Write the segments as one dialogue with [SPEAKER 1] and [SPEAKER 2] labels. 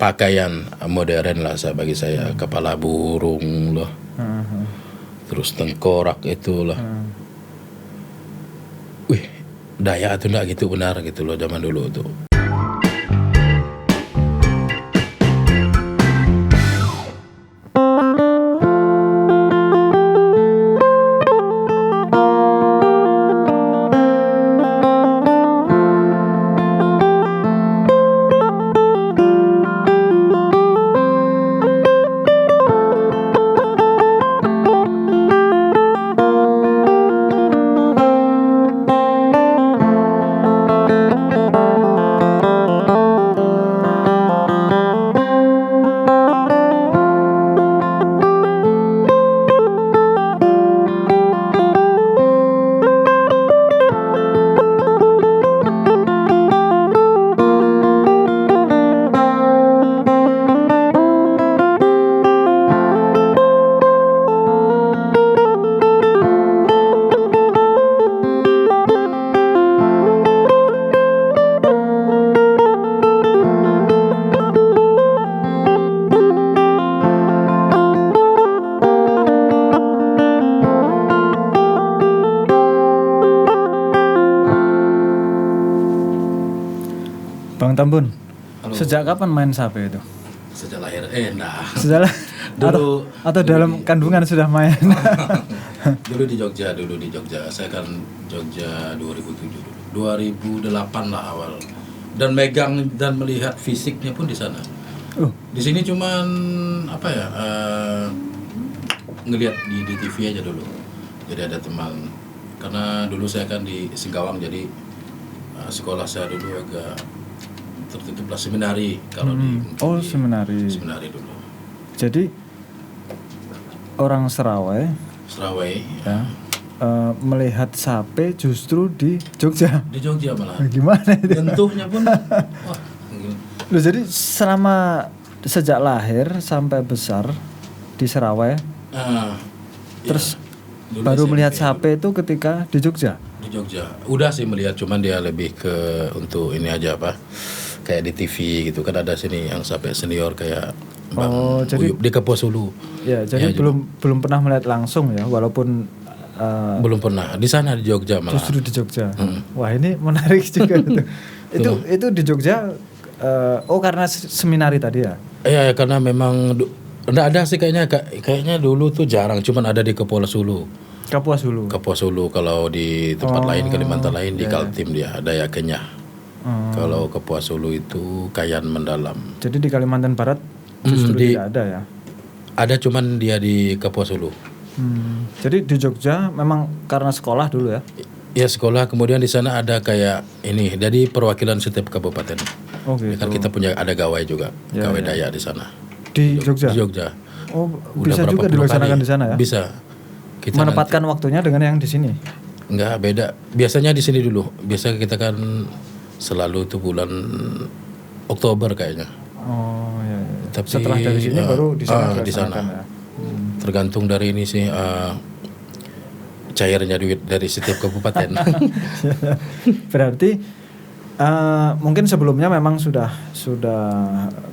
[SPEAKER 1] pakaian modern lah bagi saya, kepala burung loh, terus tengkorak itulah. Wih, Dayak itu enggak gitu benar gitu loh zaman dulu tuh.
[SPEAKER 2] Bang Tambun,
[SPEAKER 1] Halo.
[SPEAKER 2] sejak kapan main sape itu?
[SPEAKER 1] Sejak lahir, nah.
[SPEAKER 2] Sejak
[SPEAKER 1] Dulu,
[SPEAKER 2] atau dalam kandungan sudah main?
[SPEAKER 1] dulu di Jogja, saya kan Jogja 2007 dulu. 2008 lah awal. Dan megang dan melihat fisiknya pun di sana. Di sini cuman ngelihat di TV aja dulu. Jadi ada teman, karena dulu saya kan di Singkawang, jadi sekolah saya dulu agak tertutup lah, seminari kalau di seminari dulu.
[SPEAKER 2] Jadi orang Serawai
[SPEAKER 1] ya.
[SPEAKER 2] Melihat sape justru di Jogja.
[SPEAKER 1] Di Jogja malah.
[SPEAKER 2] Gimana itu?
[SPEAKER 1] Bentuknya pun
[SPEAKER 2] Loh, jadi sejak lahir sampai besar di Serawai. Terus
[SPEAKER 1] ya,
[SPEAKER 2] baru melihat sape itu ketika di Jogja.
[SPEAKER 1] Di Jogja. Udah sih melihat, cuman dia lebih ke untuk ini aja kayak di TV gitu kan, ada sini yang sampai senior kayak Bang
[SPEAKER 2] jadi
[SPEAKER 1] Uyup di Keposulu.
[SPEAKER 2] Ya, jadi belum pernah melihat langsung ya, walaupun
[SPEAKER 1] belum pernah di sana di Jogja malah.
[SPEAKER 2] Justru di Jogja. Wah, ini menarik juga itu di Jogja. Karena seminari tadi ya.
[SPEAKER 1] Iya, karena memang enggak ada sih kayaknya dulu tuh jarang, cuman ada di Keposulu. Keposulu kalau di tempat lain Kalimantan lain di Kaltim dia Dayak Kenyah. Kalau Keposulu itu Kayan Mendalam.
[SPEAKER 2] Jadi di Kalimantan Barat justru tidak ada ya?
[SPEAKER 1] Ada, cuman dia di Keposulu.
[SPEAKER 2] Jadi di Jogja memang karena sekolah dulu ya?
[SPEAKER 1] Ya sekolah, kemudian di sana ada kayak ini, jadi perwakilan setiap kabupaten.
[SPEAKER 2] Oh gitu.
[SPEAKER 1] Kan kita punya ada gawai juga, gawai Dayak di sana.
[SPEAKER 2] Di Jogja?
[SPEAKER 1] Di Jogja.
[SPEAKER 2] Oh, bisa juga dilaksanakan di sana ya?
[SPEAKER 1] Bisa.
[SPEAKER 2] Kita menempatkan waktunya dengan yang di sini?
[SPEAKER 1] Enggak, beda. Biasanya di sini dulu. Biasa kita kan selalu itu bulan Oktober kayaknya.
[SPEAKER 2] Oh iya.
[SPEAKER 1] Tapi
[SPEAKER 2] setelah dari sini baru di sana
[SPEAKER 1] dilaksanakan ya. Tergantung dari ini sih cairnya duit dari setiap kabupaten.
[SPEAKER 2] Berarti mungkin sebelumnya memang sudah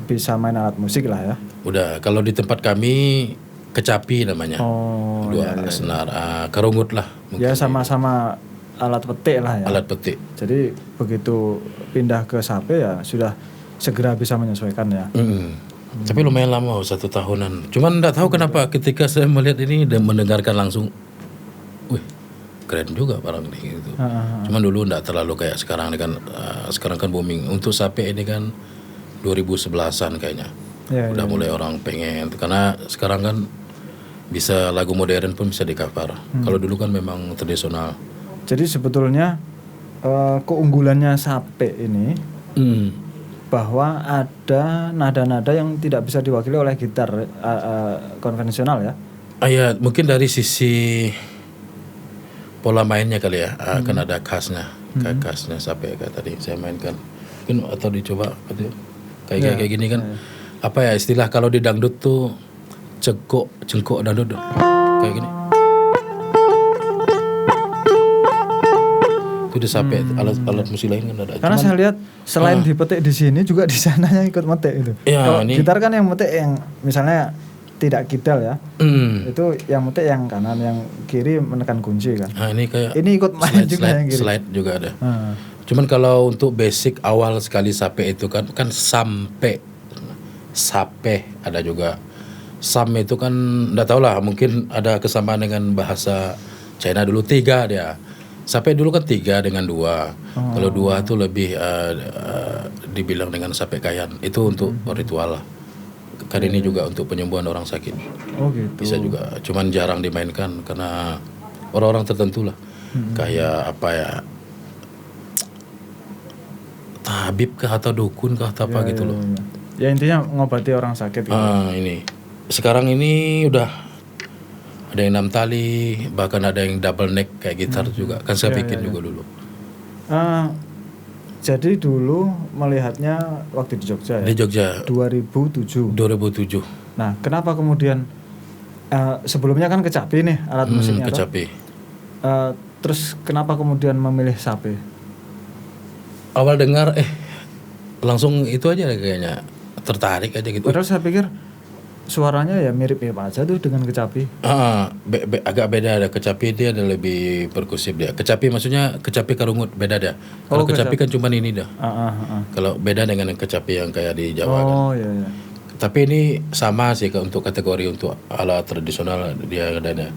[SPEAKER 2] bisa main alat musik lah ya?
[SPEAKER 1] Udah, kalau di tempat kami kecapi namanya. Senar, kerungut lah.
[SPEAKER 2] Ya sama-sama alat petik lah ya.
[SPEAKER 1] Alat petik.
[SPEAKER 2] Jadi begitu pindah ke sape ya sudah segera bisa menyesuaikan ya.
[SPEAKER 1] Tapi lumayan lama, 1 tahunan. Cuman enggak tahu kenapa ketika saya melihat ini dan mendengarkan langsung, wih, keren juga barang ini gitu. Cuman dulu enggak terlalu kayak sekarang kan. Sekarang kan booming. Untuk sape ini kan 2011-an kayaknya. Udah mulai orang pengen, karena sekarang kan bisa lagu modern pun bisa di-cover. Kalau dulu kan memang tradisional.
[SPEAKER 2] Jadi sebetulnya keunggulannya sape ini bahwa ada nada-nada yang tidak bisa diwakili oleh gitar konvensional ya?
[SPEAKER 1] Ya, mungkin dari sisi pola mainnya kali ya, kan ada khasnya, khasnya sape kayak tadi saya mainkan. Mungkin atau dicoba kayak gini kan. Apa ya istilah kalau di dangdut tuh cengkok dangdut kayak gini. Itu kuda sape, alat musik lain kan ada.
[SPEAKER 2] Karena saya lihat selain dipetik di sini juga di sananya ikut metik itu.
[SPEAKER 1] Ya,
[SPEAKER 2] Kalau gitar kan yang metik yang misalnya tidak kidal ya, itu yang metik yang kanan, yang kiri menekan kunci kan.
[SPEAKER 1] Nah, ini kayak
[SPEAKER 2] ikut main juga yang kiri.
[SPEAKER 1] Slide juga ada. Cuman kalau untuk basic awal sekali sape itu kan sampe, sape ada juga. Sam itu kan enggak tahu lah, mungkin ada kesamaan dengan bahasa China dulu 3 dia. Sape dulu kan 3 dengan 2. Kalau 2 itu lebih dibilang dengan sape kayan. Itu untuk ritual lah. Kan ini juga untuk penyembuhan orang sakit.
[SPEAKER 2] Oh gitu.
[SPEAKER 1] Bisa juga, cuman jarang dimainkan karena orang-orang tertentu lah. Kayak apa ya? Tabib kah atau dukun kah atau apa gitu loh.
[SPEAKER 2] Ya intinya ngobati orang sakit gitu.
[SPEAKER 1] Ini. Sekarang ini udah ada yang 6 tali, bahkan ada yang double neck kayak gitar juga. Kan saya bikin juga dulu.
[SPEAKER 2] Jadi dulu melihatnya waktu di Jogja ya?
[SPEAKER 1] Di Jogja.
[SPEAKER 2] 2007. Nah, kenapa kemudian sebelumnya kan kecapi nih alat musiknya.
[SPEAKER 1] Kecapi.
[SPEAKER 2] Terus kenapa kemudian memilih sape?
[SPEAKER 1] Awal dengar langsung itu aja kayaknya tertarik aja gitu.
[SPEAKER 2] Padahal saya pikir suaranya ya mirip-mirip aja tuh dengan kecapi.
[SPEAKER 1] Agak beda, ada kecapi dia ada lebih perkusif dia. Kecapi maksudnya kecapi karungut beda dia. Kalau kecapi kan cuma ini dah. Kalau beda dengan kecapi yang kayak di Jawa kan.
[SPEAKER 2] Iya.
[SPEAKER 1] Tapi ini sama sih untuk kategori untuk alat tradisional dia ada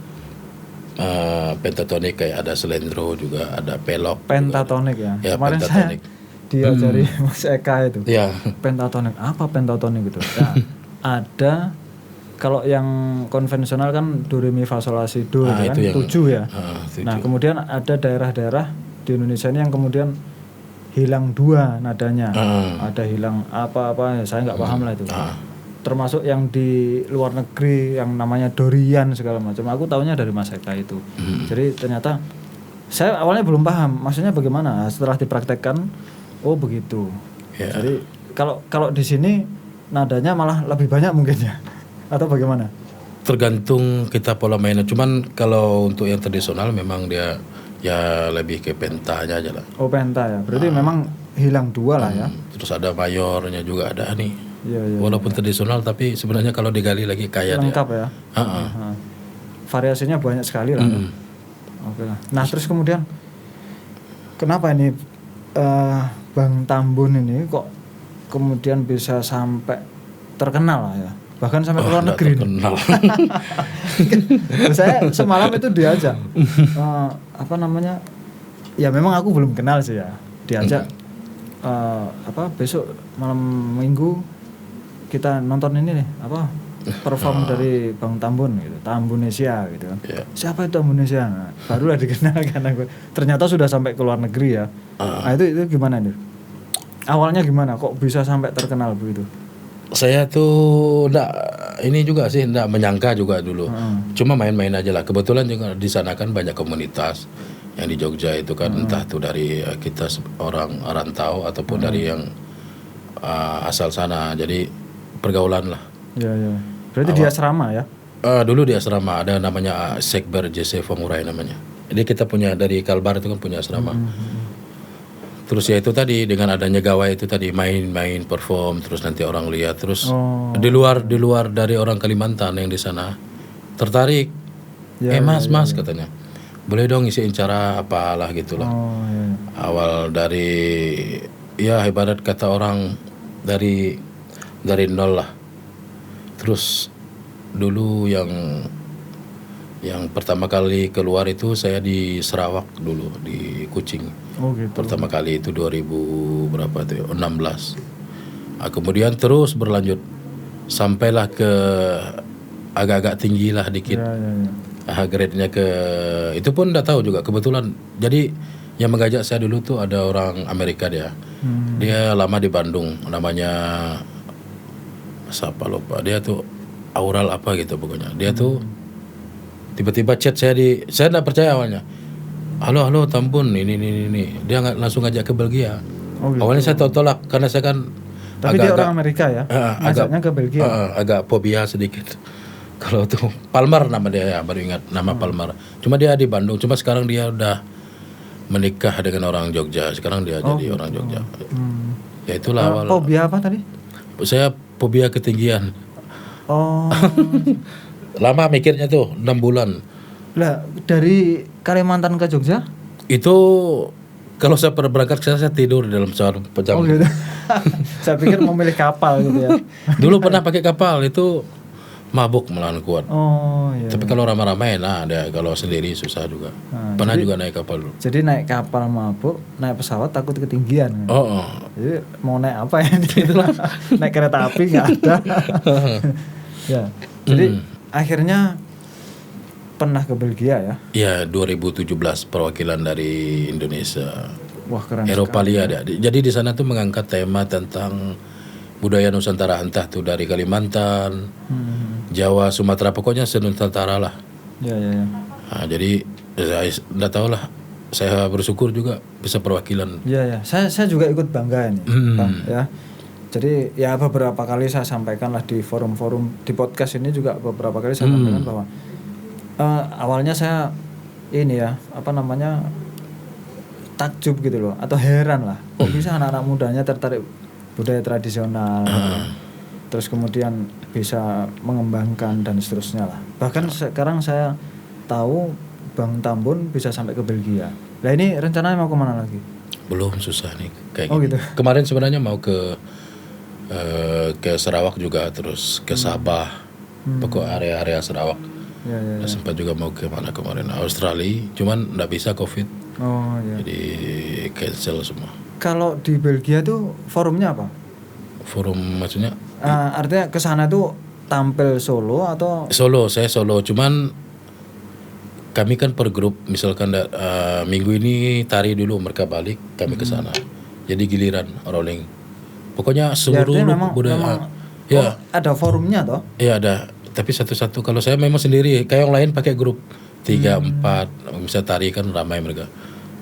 [SPEAKER 1] pentatonik kayak ada selendro juga, ada pelok.
[SPEAKER 2] Pentatonik ya. Kemarin pentatonik. Saya diajari Mas Eka itu.
[SPEAKER 1] Iya.
[SPEAKER 2] Pentatonik. Apa pentatonik gitu? Ya, ada kalau yang konvensional kan do re mi fa sol la si do kan 7 ya. 7. Nah, kemudian ada daerah-daerah di Indonesia ini yang kemudian hilang 2 nadanya. Ada hilang apa-apa, saya nggak paham lah itu. Termasuk yang di luar negeri yang namanya dorian segala macam. Aku tahunya dari Mas Eka itu. Jadi ternyata saya awalnya belum paham maksudnya bagaimana. Setelah dipraktekkan, oh begitu. Yeah. Jadi kalau di sini nadanya malah lebih banyak mungkin ya. Atau bagaimana?
[SPEAKER 1] Tergantung kita pola mainnya. Cuman kalau untuk yang tradisional memang dia ya lebih ke pentanya aja lah.
[SPEAKER 2] Oh penta ya. Berarti memang hilang 2 lah ya.
[SPEAKER 1] Terus ada mayornya juga ada nih.
[SPEAKER 2] Iya.
[SPEAKER 1] Walaupun tradisional tapi sebenarnya kalau digali lagi kaya
[SPEAKER 2] lengkap ya. Variasinya banyak sekali lah. Oke lah. Nah terus kemudian kenapa ini Bang Tambun ini kok kemudian bisa sampai terkenal lah ya? Bahkan sampai ke luar negeri.
[SPEAKER 1] Terkenal.
[SPEAKER 2] Saya semalam itu diajak ya memang aku belum kenal sih ya, diajak besok malam minggu kita nonton ini nih perform dari Bang Tambun gitu, Tambunesia gitu kan. Siapa itu Tambunesia? Nah, barulah dikenal kan aku. Ternyata sudah sampai ke luar negeri ya. Nah itu gimana nih? Awalnya gimana kok bisa sampai terkenal begitu?
[SPEAKER 1] Saya tuh enggak menyangka juga dulu. Cuma main-main aja lah. Kebetulan juga di sana kan banyak komunitas yang di Jogja itu kan entah tuh dari kita orang rantau ataupun dari yang asal sana. Jadi pergaulan lah.
[SPEAKER 2] Iya. Berarti di asrama ya?
[SPEAKER 1] Dulu di asrama ada namanya Sekber JC Fongurai namanya. Jadi kita punya dari Kalbar itu kan punya asrama. Terus ya itu tadi dengan adanya gawai itu tadi main perform terus nanti orang lihat terus di luar dari orang Kalimantan yang di sana tertarik. Mas katanya. Boleh dong ngisiin cara apalah gitu lah. Awal dari ya ibarat kata orang dari nol lah. Terus dulu yang pertama kali keluar itu saya di Sarawak dulu di Kucing.
[SPEAKER 2] Oh gitu.
[SPEAKER 1] Pertama kali itu 2000 berapa tuh? 16. Kemudian terus berlanjut sampailah ke agak-agak tinggi lah dikit. Grade-nya ke itu pun enggak tahu juga kebetulan. Jadi yang mengajak saya dulu tuh ada orang Amerika dia. Dia lama di Bandung namanya siapa lupa. Dia tuh Aural apa gitu pokoknya. Dia tuh tiba-tiba chat saya enggak percaya awalnya. Halo Tambun ini. Dia langsung ngajak ke Belgia. Oh, gitu. Awalnya saya tolak karena saya kan
[SPEAKER 2] tapi dia orang Amerika ya. Ngajaknya ke Belgia.
[SPEAKER 1] Agak fobia sedikit. Kalau tuh Palmer nama dia ya, baru ingat nama Palmer. Cuma dia di Bandung. Cuma sekarang dia udah menikah dengan orang Jogja. Sekarang dia jadi orang Jogja. Ya itulah awal.
[SPEAKER 2] Fobia apa tadi?
[SPEAKER 1] Saya fobia ketinggian.
[SPEAKER 2] Oh.
[SPEAKER 1] Lama mikirnya tuh 6 bulan.
[SPEAKER 2] Lah dari Kalimantan ke Jogja?
[SPEAKER 1] Itu kalau saya pernah berangkat saya tidur dalam pesawat pejam.
[SPEAKER 2] Oh gitu. Saya pikir mau milih kapal gitu ya.
[SPEAKER 1] Dulu pernah pakai kapal itu mabuk malahan kuat.
[SPEAKER 2] Oh iya.
[SPEAKER 1] Tapi kalau ramai-ramai ada, kalau sendiri susah juga. Pernah juga naik kapal dulu.
[SPEAKER 2] Jadi naik kapal mabuk, naik pesawat takut ketinggian.
[SPEAKER 1] Oh.
[SPEAKER 2] Jadi mau naik apa ya? Itulah. Naik kereta api nggak ada. Ya. Jadi akhirnya pernah ke Belgia ya?
[SPEAKER 1] Iya, 2017 perwakilan dari Indonesia.
[SPEAKER 2] Wah keren.
[SPEAKER 1] Eropalia ada. Jadi di sana tuh mengangkat tema tentang budaya Nusantara, entah tuh dari Kalimantan, Jawa, Sumatera, pokoknya se-Nusantara lah.
[SPEAKER 2] Ya.
[SPEAKER 1] Nah, jadi saya nggak tahu lah. Saya bersyukur juga bisa perwakilan.
[SPEAKER 2] Iya. Saya juga ikut bangga ini, Bang, ya. Jadi ya beberapa kali saya sampaikan lah di forum-forum di podcast ini juga beberapa kali saya sampaikan bahwa awalnya saya ini ya takjub gitu loh atau heran lah kok bisa anak-anak mudanya tertarik budaya tradisional terus kemudian bisa mengembangkan dan seterusnya lah. Bahkan sekarang saya tahu Bang Tambun bisa sampai ke Belgia. Nah ini rencananya mau kemana lagi?
[SPEAKER 1] Belum, susah nih kayak
[SPEAKER 2] gitu.
[SPEAKER 1] Kemarin sebenarnya mau ke Sarawak juga, terus ke Sabah, pokok area-area Sarawak.
[SPEAKER 2] Ya.
[SPEAKER 1] Sempat juga mau ke mana kemarin, Australia, cuman nggak bisa COVID.
[SPEAKER 2] Oh iya.
[SPEAKER 1] Jadi cancel semua.
[SPEAKER 2] Kalau di Belgia tuh forumnya apa?
[SPEAKER 1] Forum maksudnya?
[SPEAKER 2] Artinya ke sana tuh tampil solo atau?
[SPEAKER 1] Saya solo, cuman kami kan per grup, misalkan minggu ini tari dulu, mereka balik, kami ke sana. Jadi giliran rolling. Pokoknya seluruh budaya. Ya.
[SPEAKER 2] Ada forumnya toh?
[SPEAKER 1] Iya ada. Tapi satu-satu, kalau saya memang sendiri, kayak yang lain pakai grup 3, 4, bisa tari kan ramai mereka.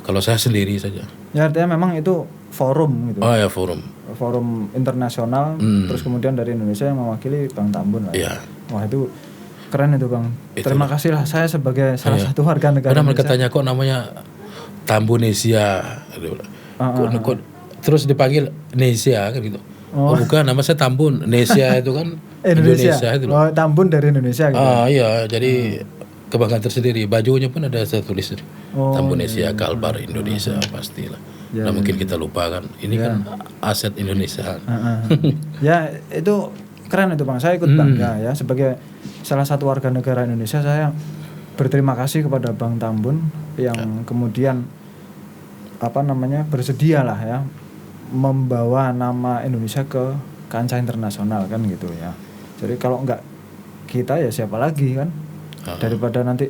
[SPEAKER 1] Kalau saya sendiri saja.
[SPEAKER 2] Ya artinya memang itu forum gitu.
[SPEAKER 1] Oh ya, forum
[SPEAKER 2] internasional, terus kemudian dari Indonesia yang mewakili Bang Tambun lah.
[SPEAKER 1] Iya.
[SPEAKER 2] Wah itu keren itu Bang. Terima kasih lah saya sebagai salah satu warga negara
[SPEAKER 1] Indonesia.
[SPEAKER 2] Mereka
[SPEAKER 1] tanya kok namanya Tambunesia. Terus dipanggil Nesia kan gitu. Oh bukan, nama saya Tambun. Nesia itu kan Indonesia itu loh.
[SPEAKER 2] Oh, Tambun dari Indonesia gitu.
[SPEAKER 1] Iya, jadi kebanggaan tersendiri. Bajunya pun ada saya tulis Tambunesia, Kalbar Indonesia pastilah. Nah mungkin kita lupa kan. Ini kan aset Indonesia.
[SPEAKER 2] Ya itu keren itu Bang. Saya ikut bangga ya sebagai salah satu warga negara Indonesia. Saya berterima kasih kepada Bang Tambun yang kemudian bersedia lah ya membawa nama Indonesia ke kancah internasional kan gitu ya. Jadi kalau enggak kita ya siapa lagi kan? Daripada nanti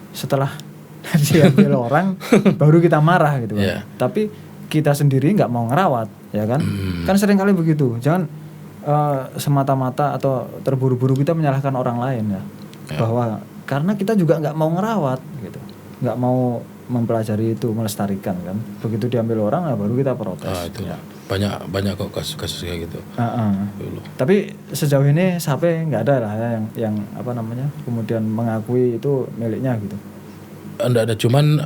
[SPEAKER 2] setelah diambil orang baru kita marah gitu kan. Tapi kita sendiri enggak mau ngerawat ya kan? Kan sering kali begitu. Jangan semata-mata atau terburu-buru kita menyalahkan orang lain ya. Bahwa karena kita juga enggak mau ngerawat gitu. Enggak mau mempelajari itu, melestarikan kan. Begitu diambil orang baru kita protes.
[SPEAKER 1] Itu ya. Banyak kok kasus kayak gitu.
[SPEAKER 2] Tapi sejauh ini sampai nggak ada lah ya yang kemudian mengakui itu miliknya gitu.
[SPEAKER 1] Enggak ada,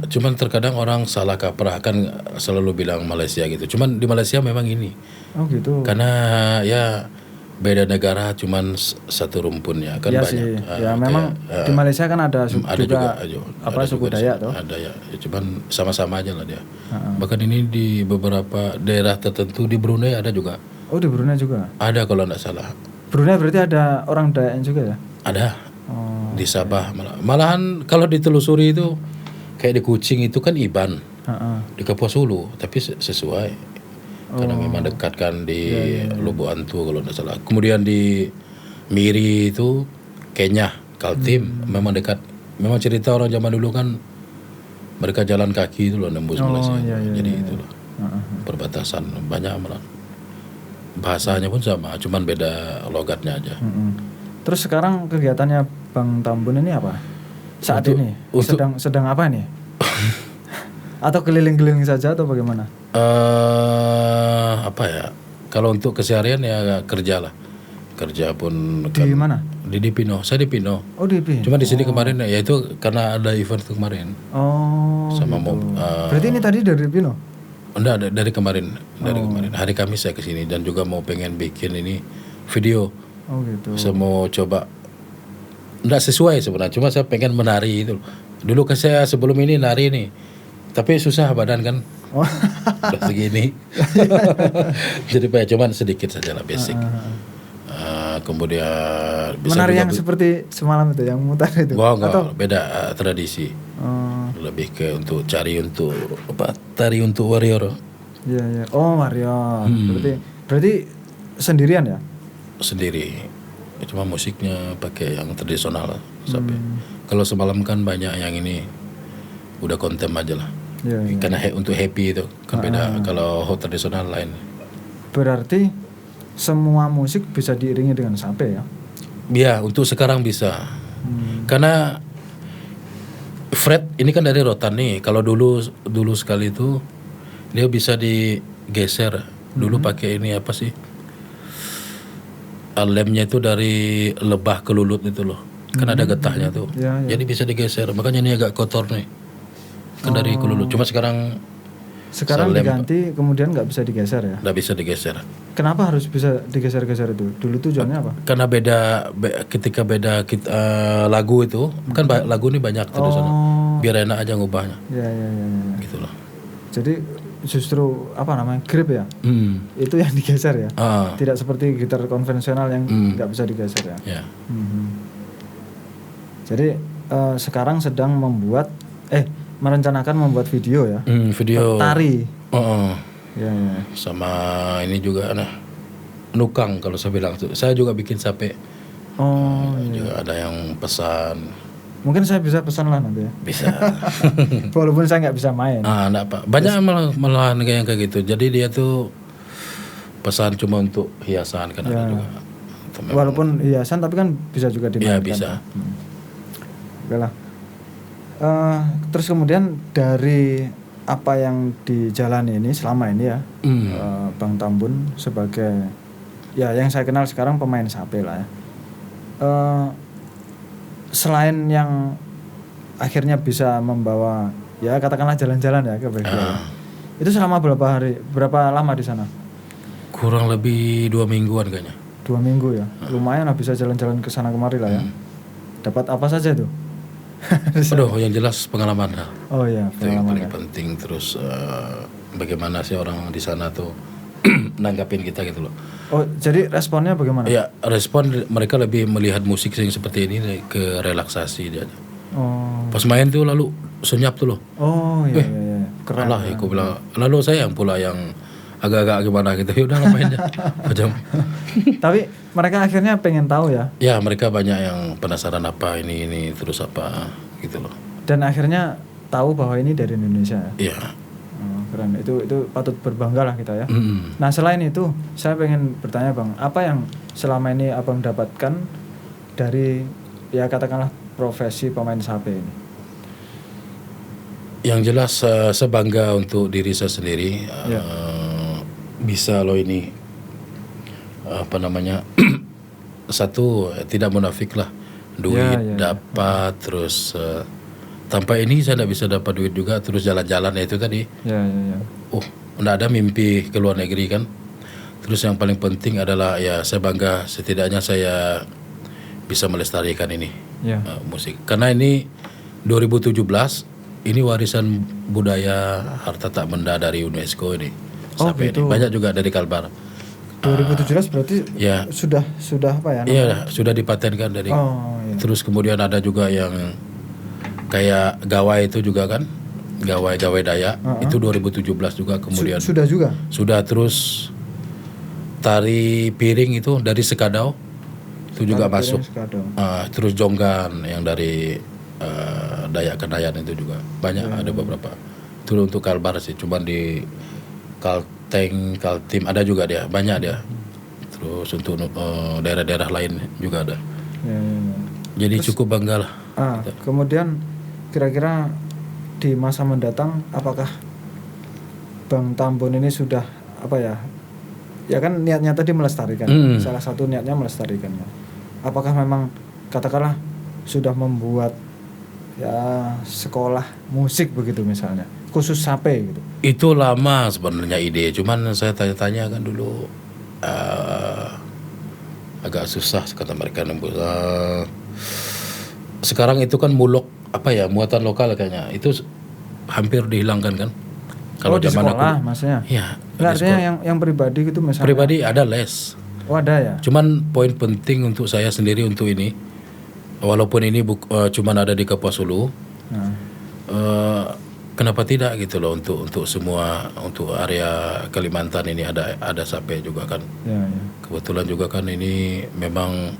[SPEAKER 1] cuman terkadang orang salah kaprah kan selalu bilang Malaysia gitu. Cuman di Malaysia memang ini.
[SPEAKER 2] Oh gitu.
[SPEAKER 1] Karena ya beda negara, cuman satu rumpun ya kan banyak.
[SPEAKER 2] Sih. Ya memang di Malaysia kan ada juga suku Dayak toh.
[SPEAKER 1] Ada ya, cuman sama-sama aja lah dia. Bahkan ini di beberapa daerah tertentu di Brunei ada juga.
[SPEAKER 2] Oh di Brunei juga?
[SPEAKER 1] Ada kalau enggak salah.
[SPEAKER 2] Brunei berarti ada orang Dayak juga ya?
[SPEAKER 1] Ada. Di Sabah malahan kalau ditelusuri itu kayak di Kuching itu kan Iban. Di Kapuas Hulu, tapi sesuai. Karena memang dekat kan di Lubuk Antu kalau tidak salah. Kemudian di Miri itu Kenya, Kaltim, memang dekat. Memang cerita orang zaman dulu kan mereka jalan kaki itu loh nembus Malaysia. Jadi itu loh perbatasan banyak malah. Bahasanya pun sama, cuman beda logatnya aja.
[SPEAKER 2] Terus sekarang kegiatannya Bang Tambun ini apa? Saat ini sedang apa nih? Atau keliling-keliling saja atau bagaimana?
[SPEAKER 1] Apa ya? Kalau untuk keseharian ya kerja lah. kerja pun
[SPEAKER 2] di mana?
[SPEAKER 1] Di Pino. Saya di Pino.
[SPEAKER 2] Oh, di Pino.
[SPEAKER 1] Cuma di sini kemarin ya itu karena ada event itu kemarin.
[SPEAKER 2] Oh.
[SPEAKER 1] Sama
[SPEAKER 2] gitu. Berarti ini tadi dari Pino?
[SPEAKER 1] Enggak, dari kemarin. Kemarin. Hari Kamis saya kesini dan juga mau pengen bikin ini video.
[SPEAKER 2] Oh gitu.
[SPEAKER 1] Saya mau coba. Enggak sesuai sebenarnya, cuma saya pengen menari itu. Dulu kan saya sebelum ini nari nih. Tapi susah badan kan.
[SPEAKER 2] Oh.
[SPEAKER 1] Udah segini. Jadi cuman sedikit saja lah basic. Kemudian bisa
[SPEAKER 2] menari yang seperti semalam itu yang mutar itu.
[SPEAKER 1] Wah, enggak, beda tradisi. Lebih ke untuk tari untuk warrior.
[SPEAKER 2] Iya, iya. Oh, warrior. Berarti sendirian ya?
[SPEAKER 1] Sendiri. Cuma musiknya pakai yang tradisional sampai. Kalau semalam kan banyak yang ini udah kontem aja lah.
[SPEAKER 2] Ya, ya.
[SPEAKER 1] Karena untuk happy itu kan beda. Kalau tradisional lain.
[SPEAKER 2] Berarti semua musik bisa diiringi dengan sape ya?
[SPEAKER 1] Iya, untuk sekarang bisa. Karena fret ini kan dari rotan nih. Kalau dulu sekali itu dia bisa digeser. Dulu pakai ini apa sih? Lemnya itu dari lebah ke lulut itu loh. Kan ada getahnya tuh.
[SPEAKER 2] Ya, ya.
[SPEAKER 1] Jadi bisa digeser. Makanya ini agak kotor nih. Kan dari kelulut. Cuma sekarang
[SPEAKER 2] diganti kemudian nggak bisa digeser ya?
[SPEAKER 1] Nggak bisa digeser.
[SPEAKER 2] Kenapa harus bisa digeser-geser itu? Dulu tujuannya apa?
[SPEAKER 1] Karena ketika beda lagu itu kan lagu ini banyak terus biar enak aja ngubahnya.
[SPEAKER 2] Ya.
[SPEAKER 1] Gitu loh.
[SPEAKER 2] Jadi justru apa namanya grip ya? Itu yang digeser ya? Tidak seperti gitar konvensional yang nggak bisa digeser ya?
[SPEAKER 1] Ya.
[SPEAKER 2] Jadi sekarang sedang merencanakan membuat video ya?
[SPEAKER 1] Video
[SPEAKER 2] tari. Ya.
[SPEAKER 1] Sama ini juga nukang kalau saya bilang tuh. Saya juga bikin sape. Juga ada yang pesan.
[SPEAKER 2] Mungkin saya bisa pesan lah nanti ya.
[SPEAKER 1] Bisa.
[SPEAKER 2] Walaupun saya nggak bisa main.
[SPEAKER 1] Enggak apa. Banyak malah yang kayak gitu. Jadi dia tuh pesan cuma untuk hiasan kan ada juga.
[SPEAKER 2] Walaupun hiasan tapi kan bisa juga dimainkan.
[SPEAKER 1] Ya bisa.
[SPEAKER 2] Oke lah. Terus kemudian dari apa yang dijalani ini selama ini ya, Bang Tambun sebagai ya yang saya kenal sekarang pemain sape lah ya. Selain yang akhirnya bisa membawa ya katakanlah jalan-jalan ya ke Belgia. Itu selama berapa lama di sana?
[SPEAKER 1] Kurang lebih 2 mingguan kayaknya.
[SPEAKER 2] 2 minggu ya. Lumayan lah bisa jalan-jalan ke sana kemari lah ya. Dapat apa saja tuh?
[SPEAKER 1] Aduh, yang jelas pengalaman.
[SPEAKER 2] Oh iya,
[SPEAKER 1] pengalaman. Yang paling penting terus bagaimana sih orang di sana tuh nanggapin kita gitu loh.
[SPEAKER 2] Oh, jadi responnya bagaimana?
[SPEAKER 1] Ya, respon mereka lebih melihat musik yang seperti ini ke relaksasi dia. Pas main tuh lalu senyap tuh loh.
[SPEAKER 2] Oh iya. Keren.
[SPEAKER 1] Alah, aku bilang. Lalu saya yang pula yang agak-agak gimana gitu. Ya udah ngapain aja. Macam.
[SPEAKER 2] Tapi mereka akhirnya pengen tahu ya?
[SPEAKER 1] Ya, mereka banyak yang penasaran apa ini terus apa gitu loh.
[SPEAKER 2] Dan akhirnya tahu bahwa ini dari Indonesia ya?
[SPEAKER 1] Iya.
[SPEAKER 2] Keren. Itu patut berbangga lah kita ya. Nah, selain itu saya pengen bertanya Bang, apa yang selama ini Abang dapatkan dari ya katakanlah profesi pemain sape ini?
[SPEAKER 1] Yang jelas saya bangga untuk diri saya sendiri. Bisa loh ini apa namanya satu tidak munafik lah, duit dapat terus tanpa ini saya tidak bisa dapat duit juga, terus jalan-jalan ya itu tadi. Nggak ada mimpi ke luar negeri kan. Terus yang paling penting adalah ya saya bangga setidaknya saya bisa melestarikan ini musik, karena ini 2017 ini warisan budaya harta tak benda dari UNESCO ini. Sampai gitu. Ini banyak juga dari Kalbar.
[SPEAKER 2] 2017 berarti sudah apa ya?
[SPEAKER 1] Iya, sudah dipatenkan dari. Terus kemudian ada juga yang kayak gawai itu juga kan, gawai Dayak itu 2017 juga kemudian.
[SPEAKER 2] Sudah juga.
[SPEAKER 1] Sudah, terus tari piring itu dari Sekadau itu juga masuk. Terus jonggan yang dari Dayak Kedayan itu juga banyak, ada beberapa. Itu untuk Kalbar sih, cuman di Kaltim ada juga dia, banyak dia. Terus untuk daerah-daerah lain juga ada. Jadi terus, cukup bangga lah.
[SPEAKER 2] Kemudian kira-kira di masa mendatang apakah Bang Tambun ini sudah apa ya ya kan niatnya tadi melestarikan. Salah satu niatnya melestarikan. Apakah memang katakanlah sudah membuat ya sekolah musik begitu misalnya, khusus Sape gitu?
[SPEAKER 1] Itu lama sebenarnya ide, cuman saya tanya-tanya kan dulu agak susah kata mereka nembus. Sekarang itu kan mulok muatan lokal kayaknya itu hampir dihilangkan kan.
[SPEAKER 2] Kalau di sekolah maksudnya?
[SPEAKER 1] Iya.
[SPEAKER 2] Artinya yang pribadi gitu misalnya?
[SPEAKER 1] Pribadi ada les.
[SPEAKER 2] Oh ada ya?
[SPEAKER 1] Cuman poin penting untuk saya sendiri untuk ini, walaupun ini cuman ada di Kapuas Hulu, kenapa tidak gitu loh untuk semua, untuk area Kalimantan ini ada Sape juga kan.
[SPEAKER 2] Ya.
[SPEAKER 1] Kebetulan juga kan ini memang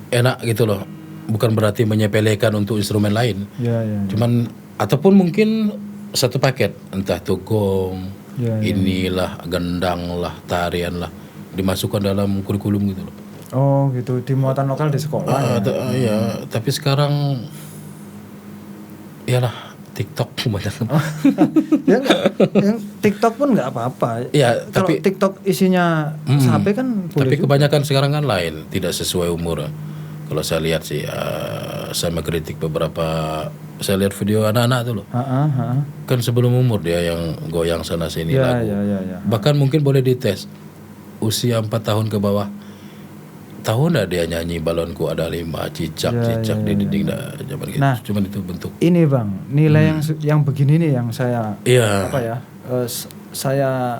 [SPEAKER 1] enak gitu loh. Bukan berarti menyepelekan untuk instrumen lain.
[SPEAKER 2] Ya.
[SPEAKER 1] Cuman ataupun mungkin satu paket, entah itu gong, inilah gendang lah, tarian lah, dimasukkan dalam kurikulum gitu loh.
[SPEAKER 2] Oh gitu, di muatan lokal di sekolah.
[SPEAKER 1] Iya, tapi sekarang iyalah TikTok banyak.
[SPEAKER 2] Ya yang TikTok pun nggak apa-apa.
[SPEAKER 1] Ya,
[SPEAKER 2] kalau
[SPEAKER 1] tapi
[SPEAKER 2] TikTok isinya Sape kan boleh.
[SPEAKER 1] Tapi
[SPEAKER 2] juga.
[SPEAKER 1] Kebanyakan sekarang kan lain, tidak sesuai umur. Kalau saya lihat sih, saya mengkritik beberapa, saya lihat video anak-anak tuh loh. Kan sebelum umur dia yang goyang sana sini lagu.
[SPEAKER 2] Ya.
[SPEAKER 1] Bahkan mungkin boleh dites usia 4 tahun ke bawah. Tahu nggak dia nyanyi balonku ada 5 cicak di dinding zaman gitu.
[SPEAKER 2] Nah,
[SPEAKER 1] cuman itu bentuk.
[SPEAKER 2] Ini Bang, nilai yang begini nih yang saya saya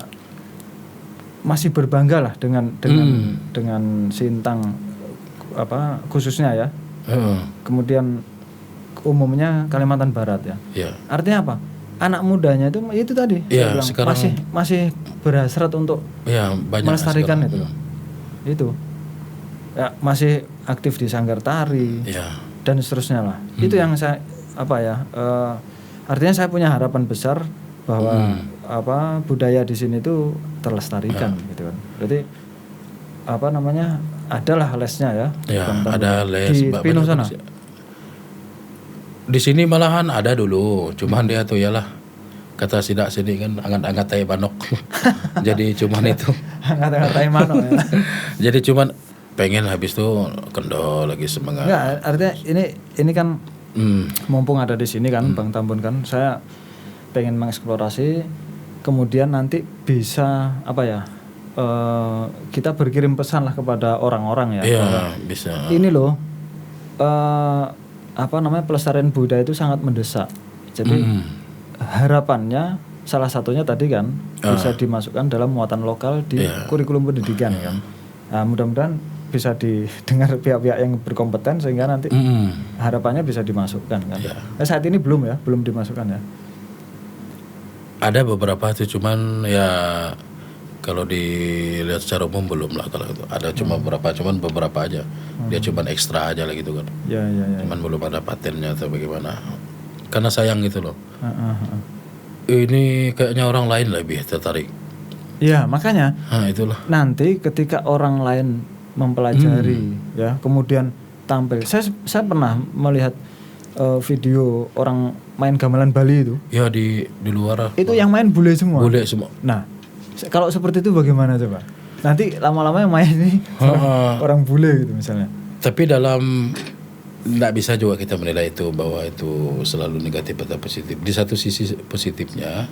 [SPEAKER 2] masih berbangga lah dengan Sintang khususnya ya. Kemudian umumnya Kalimantan Barat ya. Artinya apa? Anak mudanya itu tadi
[SPEAKER 1] saya
[SPEAKER 2] bilang,
[SPEAKER 1] sekarang
[SPEAKER 2] masih berhasrat untuk melestarikan itu. Itu ya, masih aktif di sanggar tari dan seterusnya lah. Itu yang saya artinya saya punya harapan besar bahwa budaya di sini itu terlestarikan gitu kan. Berarti adalah lesnya ya.
[SPEAKER 1] Ada les
[SPEAKER 2] di Pino sana.
[SPEAKER 1] Di sini malahan ada dulu, cuman dia tuh yalah kata sidak sini kan angkat-angkat tai manok. Jadi cuman itu
[SPEAKER 2] angkat-angkat tai manok ya.
[SPEAKER 1] Jadi cuman pengen habis tuh kendor lagi semangat.
[SPEAKER 2] Enggak, artinya ini kan mumpung ada di sini kan Bang Tambun kan, saya pengen mengeksplorasi, kemudian nanti bisa kita berkirim pesan lah kepada orang-orang ya.
[SPEAKER 1] Iya, bisa.
[SPEAKER 2] Ini loh pelestarian budaya itu sangat mendesak. Jadi harapannya salah satunya tadi kan bisa dimasukkan dalam muatan lokal di kurikulum pendidikan kan. Nah, mudah-mudahan bisa didengar pihak-pihak yang berkompeten sehingga nanti harapannya bisa dimasukkan kan. Saat ini belum dimasukkan ya.
[SPEAKER 1] Ada beberapa tuh cuman ya kalau dilihat secara umum belum lah kalau itu. Ada beberapa aja. Dia cuman ekstra aja lah gitu kan.
[SPEAKER 2] Ya.
[SPEAKER 1] Cuman belum ada patennya atau bagaimana. Karena sayang gitu loh. Ini kayaknya orang lain lebih tertarik.
[SPEAKER 2] Ya, makanya.
[SPEAKER 1] Itulah.
[SPEAKER 2] Nanti ketika orang lain mempelajari ya, kemudian tampil. Saya pernah melihat video orang main gamelan Bali itu.
[SPEAKER 1] Ya di luar.
[SPEAKER 2] Itu yang main bule semua.
[SPEAKER 1] Bule semua.
[SPEAKER 2] Nah, kalau seperti itu bagaimana coba? Nanti lama-lama yang main ini orang bule gitu misalnya.
[SPEAKER 1] Tapi tidak bisa juga kita menilai itu bahwa itu selalu negatif atau positif. Di satu sisi positifnya,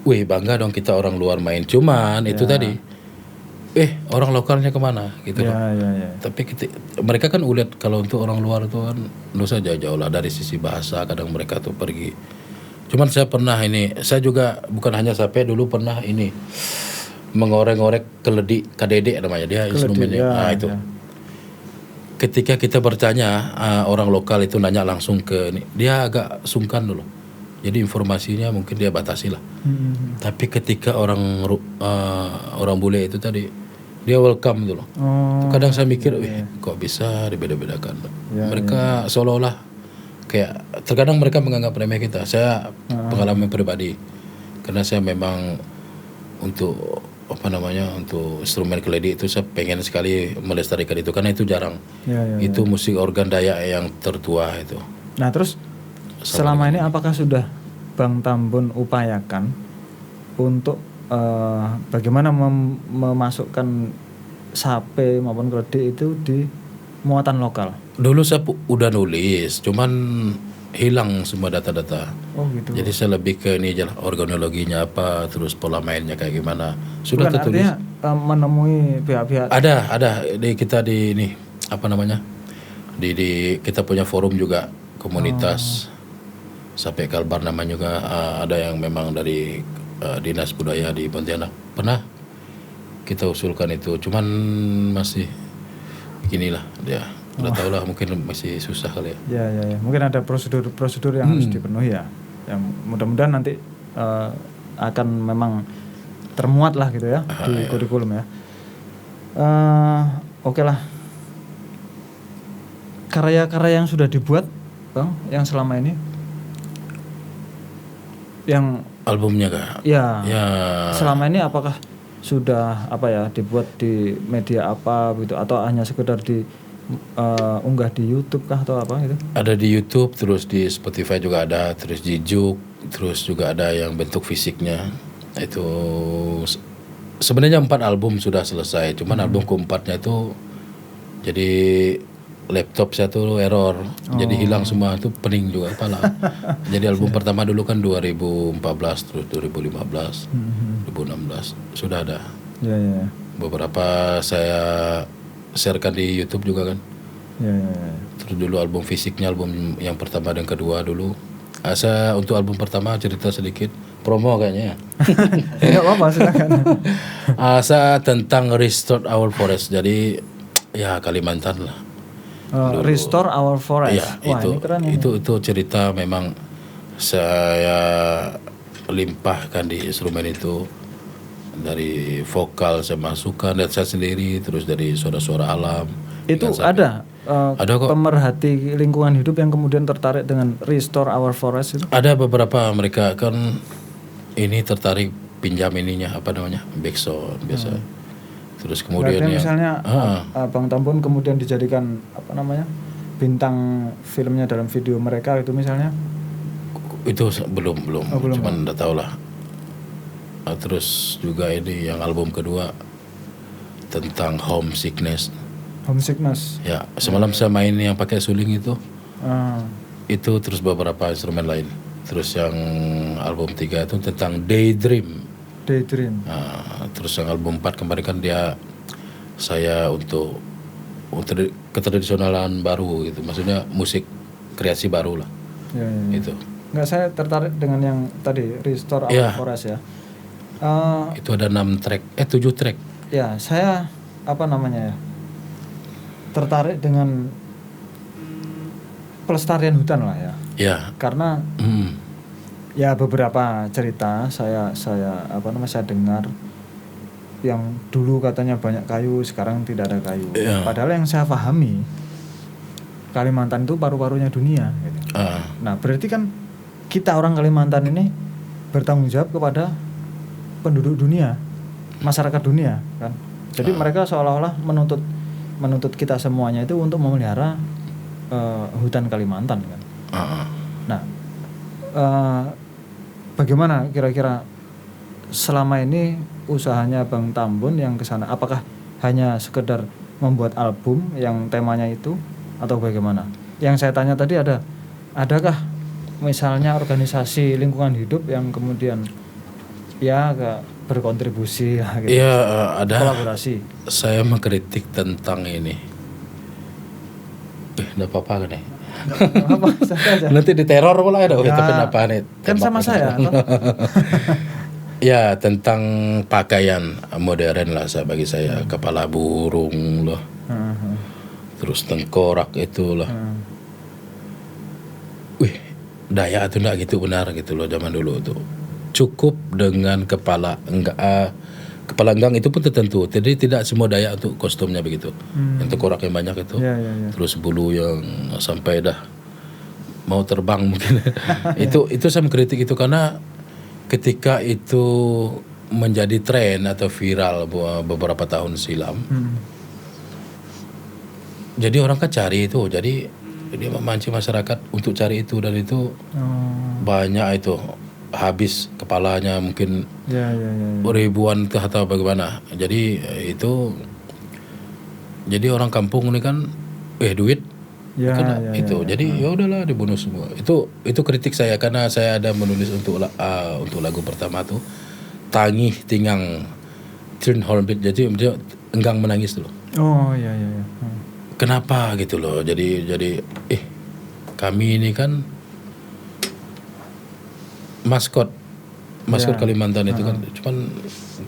[SPEAKER 1] bangga dong kita orang luar main. Cuman itu tadi, orang lokalnya kemana gitu. Tapi mereka kan ulihat kalau untuk orang luar itu kan dosa jauh lah dari sisi bahasa. Kadang mereka tuh pergi. Cuman saya pernah saya juga bukan hanya Sape, dulu pernah mengorek-ngorek keledi, kadede namanya dia instrumennya. Itu. Ketika kita bertanya orang lokal itu nanya langsung ke ini, dia agak sungkan dulu. Jadi informasinya mungkin dia batasi lah. Tapi ketika orang bule itu tadi, dia welcome gitu loh. Kadang saya mikir, kok bisa dibeda-bedakan. Mereka seolah-olah kayak terkadang mereka menganggap remeh kita. Saya pengalaman pribadi, karena saya memang untuk untuk instrumen keledi itu saya pengen sekali melestarikan itu karena itu jarang. Itu musik organ Dayak yang tertua itu.
[SPEAKER 2] Nah terus selama ini apakah sudah Bang Tambun upayakan untuk bagaimana memasukkan sape maupun kode itu di muatan lokal.
[SPEAKER 1] Dulu saya udah nulis, cuman hilang semua data-data.
[SPEAKER 2] Oh gitu.
[SPEAKER 1] Jadi saya lebih ke ini aja lah, organologinya apa, terus pola mainnya kayak gimana. Sudah
[SPEAKER 2] Bukan,
[SPEAKER 1] tertulis.
[SPEAKER 2] artinya menemui pihak-pihak.
[SPEAKER 1] Ada kita di ini apa namanya? Di kita punya forum juga komunitas Sape Kalbar namanya juga, ada yang memang dari Dinas Budaya di Pontianak. Pernah kita usulkan itu, cuman masih beginilah dia. Udah tau lah, mungkin masih susah kali ya.
[SPEAKER 2] Ya. Mungkin ada prosedur yang harus dipenuhi ya. Yang mudah-mudahan nanti akan memang termuat lah gitu ya di kurikulum ya. Oke lah. Karya-karya yang sudah dibuat, Bang, yang selama ini, yang
[SPEAKER 1] albumnya kah?
[SPEAKER 2] Ya. Selama ini apakah sudah dibuat di media apa gitu, atau hanya sekedar unggah di YouTube kah atau apa gitu?
[SPEAKER 1] Ada di YouTube, terus di Spotify juga ada, terus di Juk, terus juga ada yang bentuk fisiknya. Itu sebenarnya 4 album sudah selesai, cuman album keempatnya itu jadi laptop saya tuh error, jadi hilang semua, itu pening juga kepala. Jadi album pertama dulu kan 2014, terus 2015, 2016 sudah ada.
[SPEAKER 2] Ya.
[SPEAKER 1] Beberapa saya sharekan di YouTube juga kan.
[SPEAKER 2] Ya.
[SPEAKER 1] Terus dulu album fisiknya, album yang pertama dan kedua dulu. Saya untuk album pertama cerita sedikit, promo kayaknya ya.
[SPEAKER 2] Enggak apa-apa, silakan.
[SPEAKER 1] Saya tentang Restore Our Forest, jadi ya Kalimantan lah.
[SPEAKER 2] Restore Our Forest.
[SPEAKER 1] Ya,
[SPEAKER 2] wah, ini keren ini.
[SPEAKER 1] itu cerita memang saya limpahkan di instrumen itu. Dari vokal saya masukkan, dan saya sendiri, terus dari suara-suara alam.
[SPEAKER 2] Itu ada kok pemerhati lingkungan hidup yang kemudian tertarik dengan Restore Our Forest itu?
[SPEAKER 1] Ada beberapa, mereka kan ini tertarik pinjam ininya, apa namanya, backsound biasa. Terus kemudian
[SPEAKER 2] berarti misalnya Bang Tambun kemudian dijadikan apa namanya, bintang filmnya dalam video mereka itu misalnya?
[SPEAKER 1] Itu belum. Cuman udah tau lah. Terus juga ini yang album kedua tentang homesickness. Ya, semalam saya main yang pakai suling itu. Itu terus beberapa instrumen lain. Terus yang album 3 itu tentang daydream. Terus yang album 4 kemarin kan saya untuk ketradisionalan baru gitu. Maksudnya musik kreasi baru lah.
[SPEAKER 2] Ya.
[SPEAKER 1] Itu.
[SPEAKER 2] Enggak, saya tertarik dengan yang tadi Restore Our Forest ya.
[SPEAKER 1] Itu ada 7 track.
[SPEAKER 2] Ya, saya tertarik dengan pelestarian hutan lah ya.
[SPEAKER 1] Ya.
[SPEAKER 2] Karena ya beberapa cerita saya dengar yang dulu katanya banyak kayu, sekarang tidak ada kayu. Ya. Padahal yang saya pahami, Kalimantan itu paru-parunya dunia. Gitu. Nah, berarti kan kita orang Kalimantan ini bertanggung jawab kepada penduduk dunia, masyarakat dunia kan. Jadi mereka seolah-olah menuntut kita semuanya itu untuk memelihara hutan Kalimantan kan. Nah, bagaimana kira-kira selama ini usahanya Bang Tambun yang kesana? Apakah hanya sekedar membuat album yang temanya itu atau bagaimana? Yang saya tanya tadi adakah misalnya organisasi lingkungan hidup yang kemudian berkontribusi gitu.
[SPEAKER 1] Iya, ada.
[SPEAKER 2] Kolaborasi.
[SPEAKER 1] Saya mengkritik tentang ini. Enggak apa-apa kan ya?
[SPEAKER 2] Apa saja.
[SPEAKER 1] Nanti diteror pula ya, tapi kenapa nih?
[SPEAKER 2] Kan sama saya.
[SPEAKER 1] Ya, tentang pakaian modern lah bagi saya, kepala burung loh. Terus tengkorak itulah. Dayak itu enggak gitu benar gitu loh zaman dulu tuh. Cukup dengan kepala enggang itu pun tertentu. Jadi tidak semua Dayak untuk kostumnya begitu. Yang tengkorak yang banyak itu.
[SPEAKER 2] Ya.
[SPEAKER 1] Terus bulu yang sampai dah mau terbang mungkin. itu saya mengkritik itu karena ketika itu menjadi tren atau viral beberapa tahun silam. Jadi orang kan cari itu. Jadi dia memancing masyarakat untuk cari itu, dan itu banyak itu habis kepalanya mungkin ribuan atau bagaimana. Jadi jadi orang kampung ini kan duit itu. Jadi ya udahlah dibunuh semua. Itu kritik saya karena saya ada menulis untuk lagu pertama tuh Tangih Tingang Trin Hornbit. Jadi dia enggang menangis dulu. Kenapa gitu loh. Jadi kami ini kan maskot Kalimantan itu kan cuman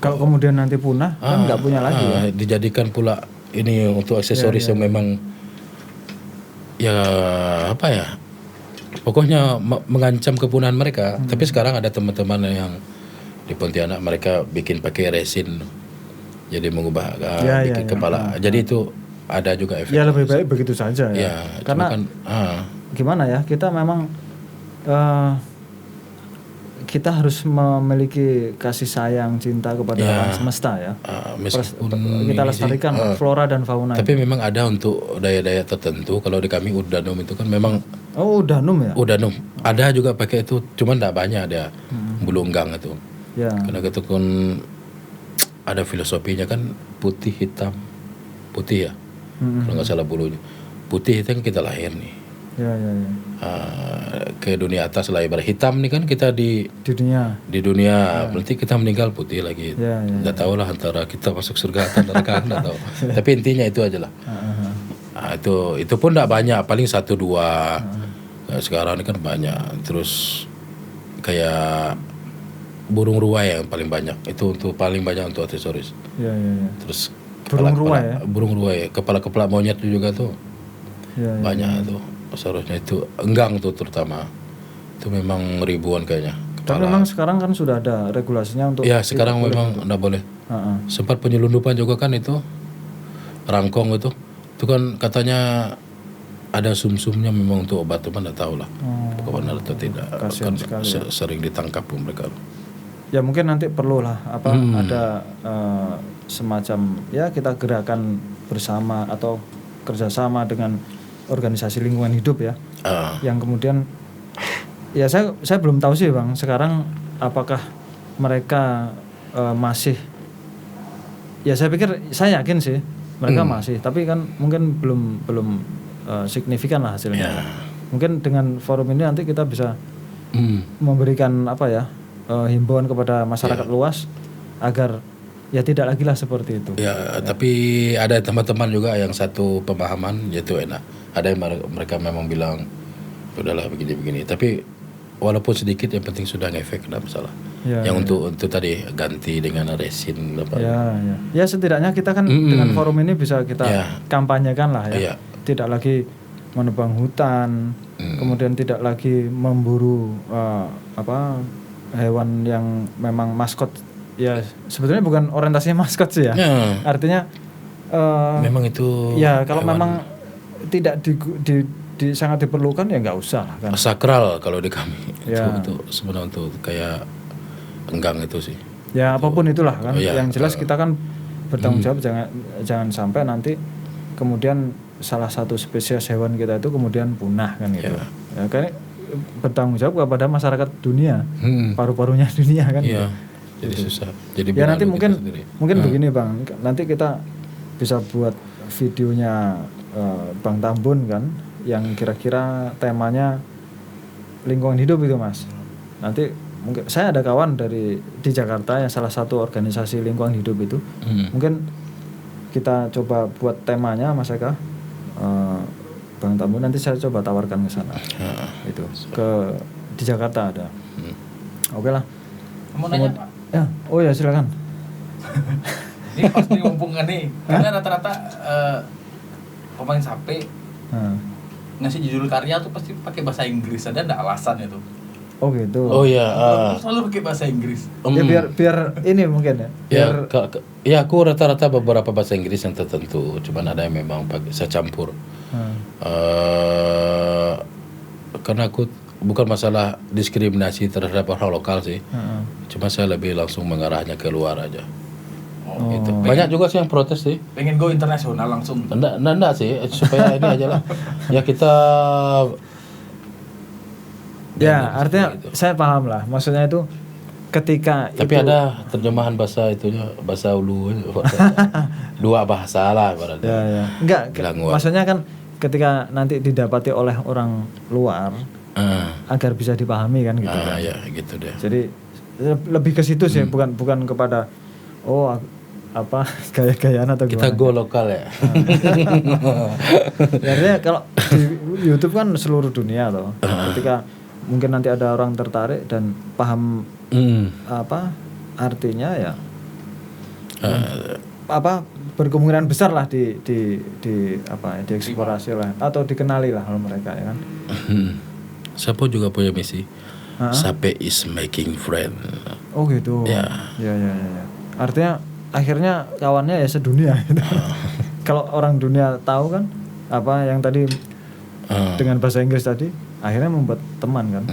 [SPEAKER 2] kalau kemudian nanti punah kan nggak punya lagi ya.
[SPEAKER 1] Dijadikan pula ini untuk aksesoris yang memang ya apa ya, pokoknya mengancam kepunahan mereka. Tapi sekarang ada teman-teman yang di Pontianak mereka bikin pakai resin, jadi mengubah bikin kepala. Jadi itu ada juga efek.
[SPEAKER 2] Ya lebih baik begitu saja ya. Karena gimana ya, kita memang kita harus memiliki kasih sayang, cinta kepada alam semesta ya. Kita lestarikan flora dan fauna.
[SPEAKER 1] Tapi memang ada untuk daya-daya tertentu. Kalau di kami Udanum itu kan memang.
[SPEAKER 2] Oh, Udanum ya?
[SPEAKER 1] Udanum. Ada juga pakai itu, cuman tidak banyak ada bulunggang itu. Ya. Karena itu kan ada filosofinya kan putih hitam, putih ya. Kalau nggak salah bulunya. Putih itu kan kita lahir nih. Ke dunia atas lah, ibarat hitam nih kan kita di dunia berarti kita meninggal putih lagi. Nggak tahu lah antara kita masuk surga atau neraka, nggak tahu. Tapi intinya itu aja lah. Itu pun nggak banyak, paling 1-2. Sekarang ini kan banyak. Terus kayak burung ruai yang paling banyak, itu untuk paling banyak untuk aksesoris. Terus burung ruai, kepala monyet juga tuh banyak tuh. Seharusnya itu enggang tuh terutama itu memang ribuan kayaknya.
[SPEAKER 2] Tapi memang sekarang kan sudah ada regulasinya untuk
[SPEAKER 1] sekarang memang enggak boleh. Sempat penyelundupan juga kan itu rangkong itu kan katanya ada sumsumnya memang untuk obat, cuman enggak tahu lah benar atau tidak. Kan sering ditangkap pun mereka.
[SPEAKER 2] Ya mungkin nanti perlulah ada semacam kita gerakan bersama atau kerjasama dengan organisasi lingkungan hidup ya, yang kemudian saya belum tahu sih Bang sekarang apakah mereka masih, saya pikir, saya yakin sih mereka masih, tapi kan mungkin belum signifikan lah hasilnya. Mungkin dengan forum ini nanti kita bisa memberikan himbauan kepada masyarakat luas agar tidak lagi lah seperti itu.
[SPEAKER 1] Tapi ada teman-teman juga yang satu pemahaman, yaitu enak. Ada yang mereka memang bilang udahlah begini-begini. Tapi walaupun sedikit yang penting sudah ngefek, tidak masalah. Yang untuk tadi ganti dengan resin apa.
[SPEAKER 2] Ya setidaknya kita kan dengan forum ini bisa kita kampanyekan lah ya. Tidak lagi menebang hutan, kemudian tidak lagi memburu hewan yang memang maskot. Ya sebetulnya bukan orientasinya maskot sih ya. Artinya
[SPEAKER 1] memang itu
[SPEAKER 2] kalau hewan memang tidak sangat diperlukan ya nggak usah kan.
[SPEAKER 1] Sakral kalau di kami itu sebenarnya untuk kayak enggang itu sih.
[SPEAKER 2] Ya apapun itulah kan. Yang jelas kita kan bertanggung jawab, jangan sampai nanti kemudian salah satu spesies hewan kita itu kemudian punah kan gitu. Karena bertanggung jawab kepada masyarakat dunia, paru-parunya dunia kan. Gitu.
[SPEAKER 1] Jadi susah. Jadi
[SPEAKER 2] nanti mungkin begini Bang, nanti kita bisa buat videonya Bang Tambun kan, yang kira-kira temanya lingkungan hidup itu Mas. Nanti mungkin saya ada kawan di Jakarta yang salah satu organisasi lingkungan hidup itu. Mungkin kita coba buat temanya Mas Eka, Bang Tambun, nanti saya coba tawarkan ke sana. Itu di Jakarta ada. Oke lah.
[SPEAKER 3] Mau nanya Pak?
[SPEAKER 2] Silakan.
[SPEAKER 3] Ini pasti ngumpulkan nih, karena rata-rata pemain sape ngasih judul karya tuh pasti pakai bahasa Inggris. Ada nggak alasan itu?
[SPEAKER 2] Oh gitu.
[SPEAKER 1] Oh iya.
[SPEAKER 3] Selalu pakai bahasa Inggris.
[SPEAKER 2] Ya biar ini mungkin ya.
[SPEAKER 1] Aku rata-rata beberapa bahasa Inggris yang tertentu, cuman ada yang memang saya campur. Karena aku bukan masalah diskriminasi terhadap orang lokal sih, cuma saya lebih langsung mengarahnya ke luar aja. Gitu. Banyak juga sih yang protes sih.
[SPEAKER 3] Pengen go internasional langsung.
[SPEAKER 1] Enggak sih, supaya ini aja lah. Ya kita
[SPEAKER 2] Ya, artinya gitu. Saya paham lah. Maksudnya itu ketika
[SPEAKER 1] tapi itu, ada terjemahan bahasa itunya, bahasa ulu. Dua bahasa lah berarti.
[SPEAKER 2] Ya. Enggak, maksudnya kan ketika nanti didapati oleh orang luar agar bisa dipahami kan gitu kan.
[SPEAKER 1] Ya, gitu deh.
[SPEAKER 2] Jadi lebih ke situ sih, bukan kepada apa gaya-gayaan atau
[SPEAKER 1] kita
[SPEAKER 2] gimana.
[SPEAKER 1] Go lokal ya.
[SPEAKER 2] Artinya kalau di YouTube kan seluruh dunia loh. Ketika mungkin nanti ada orang tertarik dan paham apa artinya ya berkemungkinan besar lah di dieksplorasi lah atau dikenali lah oleh mereka ya kan.
[SPEAKER 1] Sapo juga punya misi. Sape is making friend.
[SPEAKER 2] Oh gitu. Ya. Artinya akhirnya kawannya ya sedunia gitu. Kalau orang dunia tahu kan apa yang tadi dengan bahasa Inggris tadi akhirnya membuat teman kan.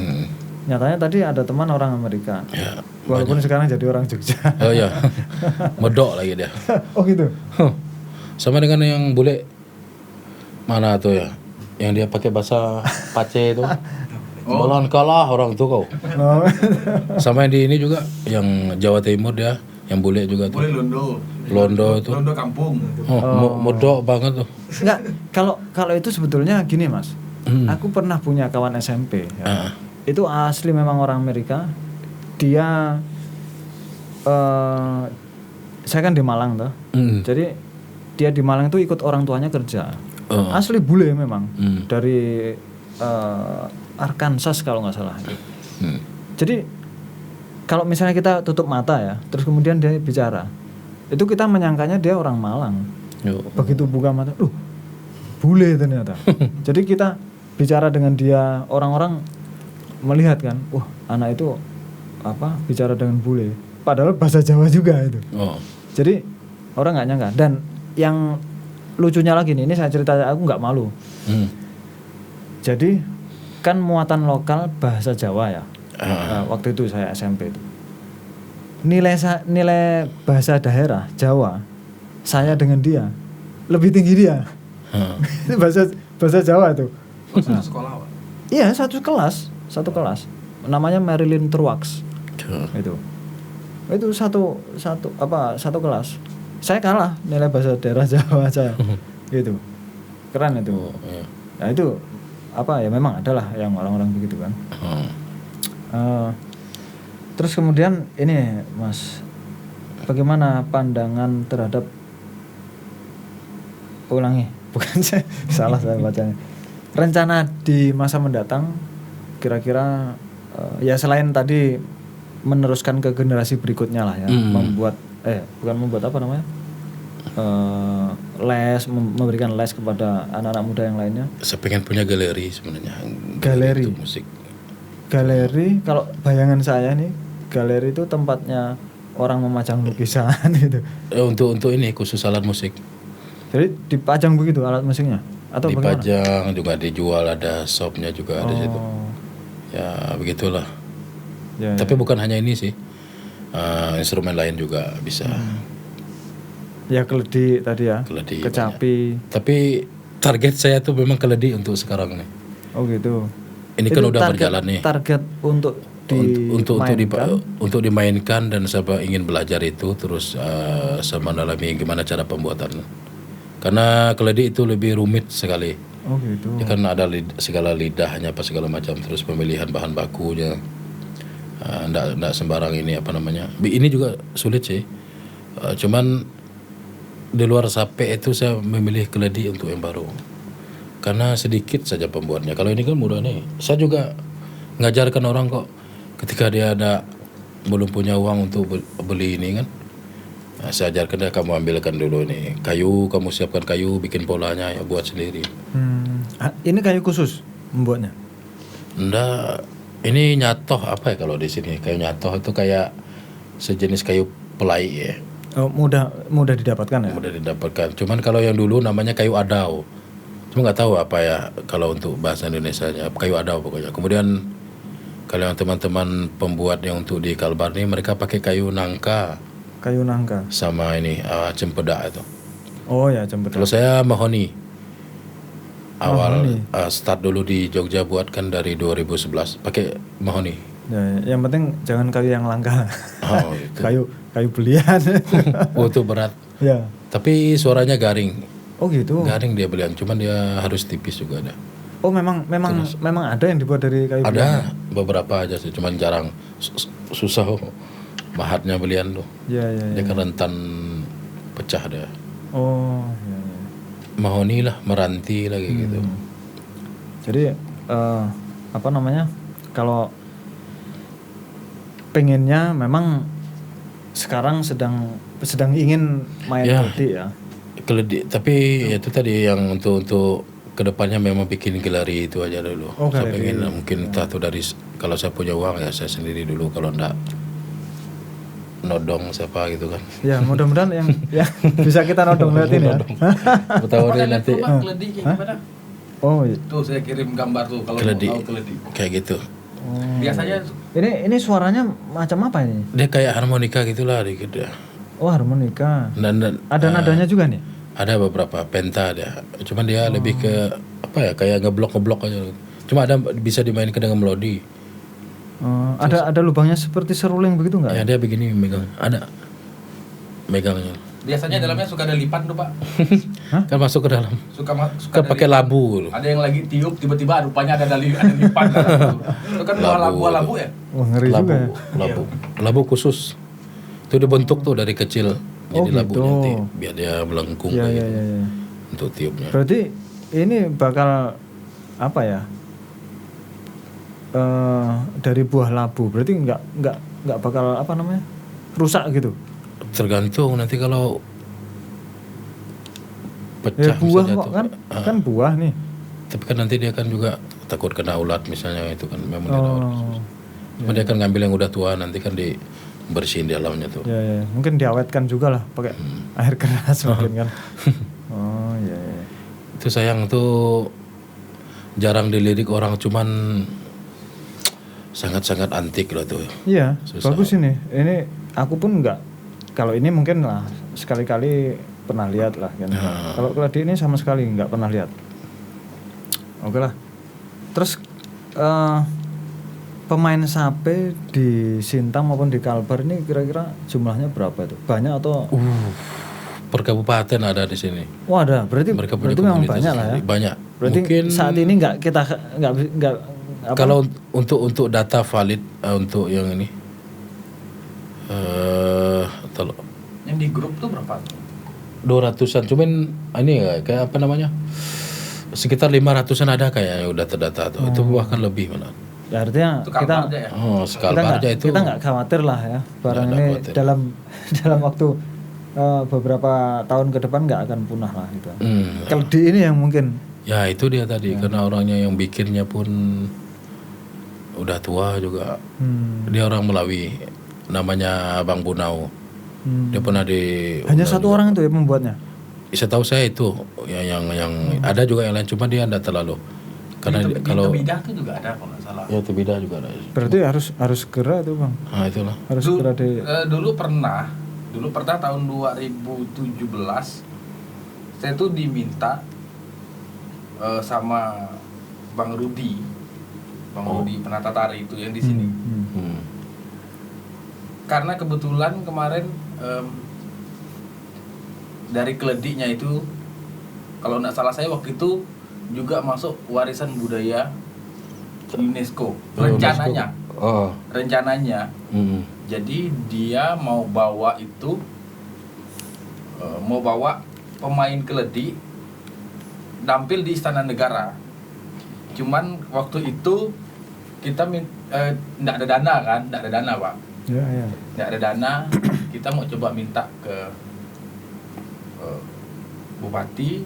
[SPEAKER 2] Nyatanya tadi ada teman orang Amerika. Ya, walaupun banyak. Sekarang jadi orang Jogja.
[SPEAKER 1] Oh iya. Medok lagi dia.
[SPEAKER 2] Oh gitu.
[SPEAKER 1] Sama dengan yang bule mana tuh ya? Yang dia pakai bahasa Pace itu. Bolan kalah orang tuh kau. Sama yang di ini juga yang Jawa Timur dia, yang bule juga tuh.
[SPEAKER 3] Bule
[SPEAKER 1] Londo itu.
[SPEAKER 3] Londo kampung.
[SPEAKER 1] Medok banget tuh.
[SPEAKER 2] Enggak, kalau itu sebetulnya gini Mas. Aku pernah punya kawan SMP ya. Itu asli memang orang Amerika. Dia saya kan di Malang tuh. Jadi dia di Malang itu ikut orang tuanya kerja. Asli bule memang. Dari Arkansas kalau nggak salah. Jadi kalau misalnya kita tutup mata ya, terus kemudian dia bicara, itu kita menyangkanya dia orang Malang. Begitu buka mata, bule ternyata. Jadi kita bicara dengan dia, orang-orang melihat kan, anak itu bicara dengan bule. Padahal bahasa Jawa juga itu. Jadi orang nggak nyangka. Dan yang lucunya lagi nih, ini saya cerita, aku nggak malu. Jadi kan muatan lokal bahasa Jawa ya. Waktu itu saya SMP itu. Nilai bahasa daerah Jawa saya dengan dia lebih tinggi dia. Itu bahasa Jawa itu.
[SPEAKER 3] Satu sekolah Pak?
[SPEAKER 2] Iya, satu kelas. Namanya Marilyn Truax. Itu satu kelas. Saya kalah nilai bahasa daerah Jawa saya. Gitu. Keren itu. Nah itu ya memang adalah yang orang-orang begitu kan. Terus kemudian ini Mas, bagaimana pandangan terhadap bukan salah saya bacanya, rencana di masa mendatang kira-kira ya selain tadi meneruskan ke generasi berikutnya lah ya, memberikan les kepada anak-anak muda yang lainnya.
[SPEAKER 1] Saya pengen punya galeri sebenarnya.
[SPEAKER 2] Galeri
[SPEAKER 1] musik.
[SPEAKER 2] Galeri, kalau bayangan saya nih, galeri itu tempatnya orang memajang lukisan gitu.
[SPEAKER 1] Untuk ini khusus alat musik.
[SPEAKER 2] Jadi dipajang begitu alat musiknya atau
[SPEAKER 1] dipajang
[SPEAKER 2] bagaimana?
[SPEAKER 1] Juga dijual, ada shopnya juga ada situ. Ya begitulah. Ya. Tapi bukan hanya ini sih, instrumen lain juga bisa.
[SPEAKER 2] Ya keledi tadi ya, kecapi.
[SPEAKER 1] Banyak. Tapi target saya tuh memang keledi untuk sekarang nih.
[SPEAKER 2] Oh gitu.
[SPEAKER 1] Ini kan udah berjalan nih.
[SPEAKER 2] Target untuk
[SPEAKER 1] dimainkan dan saya ingin belajar itu terus sama mendalami gimana cara pembuatan. Karena keledi itu lebih rumit sekali.
[SPEAKER 2] Oh gitu.
[SPEAKER 1] Ya kan ada segala lidahnya apa segala macam, terus pemilihan bahan bakunya. Nggak sembarang ini Ini juga sulit sih. Cuman di luar sape itu saya memilih keledi untuk yang baru. Karena sedikit saja pembuatnya. Kalau ini kan mudah nih. Saya juga ngajarkan orang kok ketika dia belum punya uang untuk beli ini kan. Nah, saya ajarkan dia, kamu ambilkan dulu nih kayu, kamu siapkan kayu, bikin polanya ya buat sendiri.
[SPEAKER 2] Ini kayu khusus membuatnya?
[SPEAKER 1] Enggak, ini nyatoh kalau di sini kayu nyatoh itu kayak sejenis kayu pelai ya.
[SPEAKER 2] Oh, mudah didapatkan ya? Mudah
[SPEAKER 1] didapatkan. Cuman kalau yang dulu namanya kayu adau. Cuma nggak tahu kalau untuk bahasa Indonesianya kayu adau pokoknya. Kemudian kalau yang teman-teman pembuat yang untuk di Kalbar nih mereka pakai kayu nangka.
[SPEAKER 2] Kayu nangka.
[SPEAKER 1] Sama ini cempedak itu.
[SPEAKER 2] Oh ya cempedak.
[SPEAKER 1] Kalau saya mahoni. awal start dulu di Jogja buatkan dari 2011 pakai mahoni.
[SPEAKER 2] Ya, yang penting jangan kayu yang langka.
[SPEAKER 1] Oh, itu.
[SPEAKER 2] kayu belian.
[SPEAKER 1] Oh, itu berat.
[SPEAKER 2] Ya.
[SPEAKER 1] Tapi suaranya garing.
[SPEAKER 2] Oh gitu.
[SPEAKER 1] Garing dia belian, cuman dia harus tipis juga ada.
[SPEAKER 2] Oh memang ada yang dibuat dari kayu belian.
[SPEAKER 1] Ada beberapa aja sih, cuman jarang. Susah mahatnya belian tuh.
[SPEAKER 2] Iya.
[SPEAKER 1] Dia kan rentan pecah dia.
[SPEAKER 2] Oh iya.
[SPEAKER 1] Mahoni lah, meranti lagi gitu.
[SPEAKER 2] Jadi apa namanya? Kalau pengennya memang sekarang sedang ingin main keledi ya.
[SPEAKER 1] Keledi, tapi itu tadi yang untuk kedepannya memang bikin galeri itu aja dulu. Saya pengen mungkin entah tuh dari kalau saya punya uang ya saya sendiri dulu, kalau enggak nodong siapa gitu kan.
[SPEAKER 2] Ya mudah-mudahan yang bisa kita nodong liatin ya.
[SPEAKER 1] Tahu deh nanti.
[SPEAKER 3] Keledi gimana?
[SPEAKER 2] Oh iya.
[SPEAKER 3] Tuh saya kirim gambar tuh kalau
[SPEAKER 1] keledi.
[SPEAKER 3] mau keledi.
[SPEAKER 1] Kayak gitu.
[SPEAKER 3] Biasanya
[SPEAKER 2] ini suaranya macam apa ini?
[SPEAKER 1] Dia kayak harmonika gitulah dikit ya.
[SPEAKER 2] Oh harmonika.
[SPEAKER 1] Dan
[SPEAKER 2] ada nadanya juga nih?
[SPEAKER 1] Ada beberapa penta dia. Cuman dia lebih ke apa ya, kayak ngeblok aja. Cuma ada bisa dimainkan dengan melodi.
[SPEAKER 2] Ada lubangnya seperti seruling begitu nggak?
[SPEAKER 1] Ya dia begini megang. Ada megangnya.
[SPEAKER 3] Biasanya dalamnya suka ada lipan tuh Pak.
[SPEAKER 1] Kan masuk ke dalam.
[SPEAKER 3] Suka
[SPEAKER 1] kan pakai labu.
[SPEAKER 3] Ada yang lagi tiup tiba-tiba rupanya ada lipan. Itu kan buah labu ya?
[SPEAKER 2] Wah ngeri juga ya.
[SPEAKER 1] Labu khusus. Itu dibentuk tuh dari kecil. Jadi labu
[SPEAKER 2] gitu.
[SPEAKER 1] nanti biar dia melengkung
[SPEAKER 2] gitu.
[SPEAKER 1] Untuk tiupnya.
[SPEAKER 2] Berarti ini bakal apa ya? Dari buah labu. Berarti nggak bakal apa namanya? Rusak gitu.
[SPEAKER 1] Tergantung nanti kalau pecah
[SPEAKER 2] buah kok kan buah nih.
[SPEAKER 1] Tapi kan nanti dia kan juga takut kena ulat misalnya, itu kan memang dia ulat. Cuma dia kan ngambil yang udah tua, nanti kan dibersihin di dalamnya tuh.
[SPEAKER 2] Ya. Mungkin diawetkan juga lah pakai air keras mungkin kan. Oh iya.
[SPEAKER 1] Itu sayang tuh jarang dilirik orang, cuman sangat-sangat antik loh tuh.
[SPEAKER 2] Iya, bagus ini. Ini aku pun kalau ini mungkin lah sekali-kali pernah lihat lah kan. Kalau keledi ini sama sekali nggak pernah lihat. Oke lah. Terus pemain sape di Sintang maupun di Kalbar ini kira-kira jumlahnya berapa itu? Banyak atau?
[SPEAKER 1] Per kabupaten ada di sini.
[SPEAKER 2] Wah ada. Berarti memang banyak lah ya.
[SPEAKER 1] Banyak.
[SPEAKER 2] Berarti mungkin saat ini nggak
[SPEAKER 1] kalau untuk data valid untuk yang ini.
[SPEAKER 3] Yang di grup tuh berapa?
[SPEAKER 1] 200-an, cuman ini kayak apa namanya, sekitar 500-an ada kayak yang udah terdata tuh. Itu bahkan lebih malah.
[SPEAKER 2] Ya artinya kita nggak khawatir lah ya barang ini dalam waktu beberapa tahun ke depan nggak akan punah lah gitu. Keledi ini yang mungkin.
[SPEAKER 1] Ya itu dia tadi karena orangnya yang bikinnya pun udah tua juga. Dia orang Melawi, namanya Bang Bunau. Dia pernah
[SPEAKER 2] hanya satu orang itu ya membuatnya.
[SPEAKER 1] Setahu saya itu yang ada juga yang lain, cuma dia enggak terlalu. Karena kalau
[SPEAKER 3] Tebidah itu juga ada kalau nggak salah.
[SPEAKER 1] Ya Tebidah juga ada.
[SPEAKER 2] Berarti harus segera tuh Bang.
[SPEAKER 1] Nah itulah.
[SPEAKER 2] Harus segera
[SPEAKER 3] dulu pernah tahun 2017 saya tuh diminta sama Bang Rudi penata tari itu yang di sini. Karena kebetulan kemarin dari keledinya itu kalau nggak salah saya waktu itu juga masuk warisan budaya UNESCO rencananya. Jadi dia mau bawa pemain keledi tampil di Istana Negara. Cuman waktu itu kita nggak ada dana kan, nggak ada dana Pak. Nggak ada dana, kita mau coba minta ke bupati,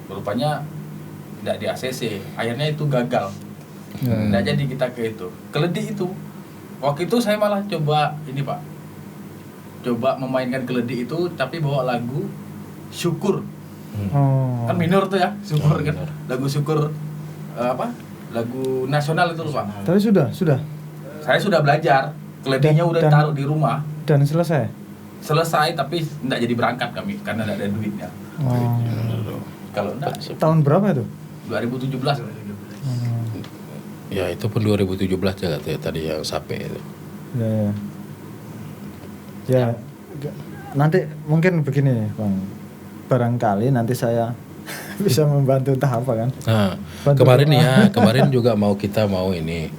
[SPEAKER 3] rupanya nggak di ACC, akhirnya itu gagal. Nggak jadi kita ke itu keledi itu. Waktu itu saya malah coba memainkan keledi itu tapi bawa lagu syukur. Kan minor tuh ya, syukur kan, lagu syukur lagu nasional itu loh Pak.
[SPEAKER 2] Tapi sudah
[SPEAKER 3] saya sudah belajar, keledinya udah taruh di rumah
[SPEAKER 2] dan selesai
[SPEAKER 3] tapi nggak jadi berangkat kami karena nggak ada duitnya. Kalau enggak
[SPEAKER 2] tahun berapa itu?
[SPEAKER 3] 2017.
[SPEAKER 1] Ya itu pun 2017 ya tadi yang Sape itu.
[SPEAKER 2] Ya. Nanti mungkin begini Bang, barangkali nanti saya bisa membantu entah apa kan.
[SPEAKER 1] Nah, kemarin juga kita mau ini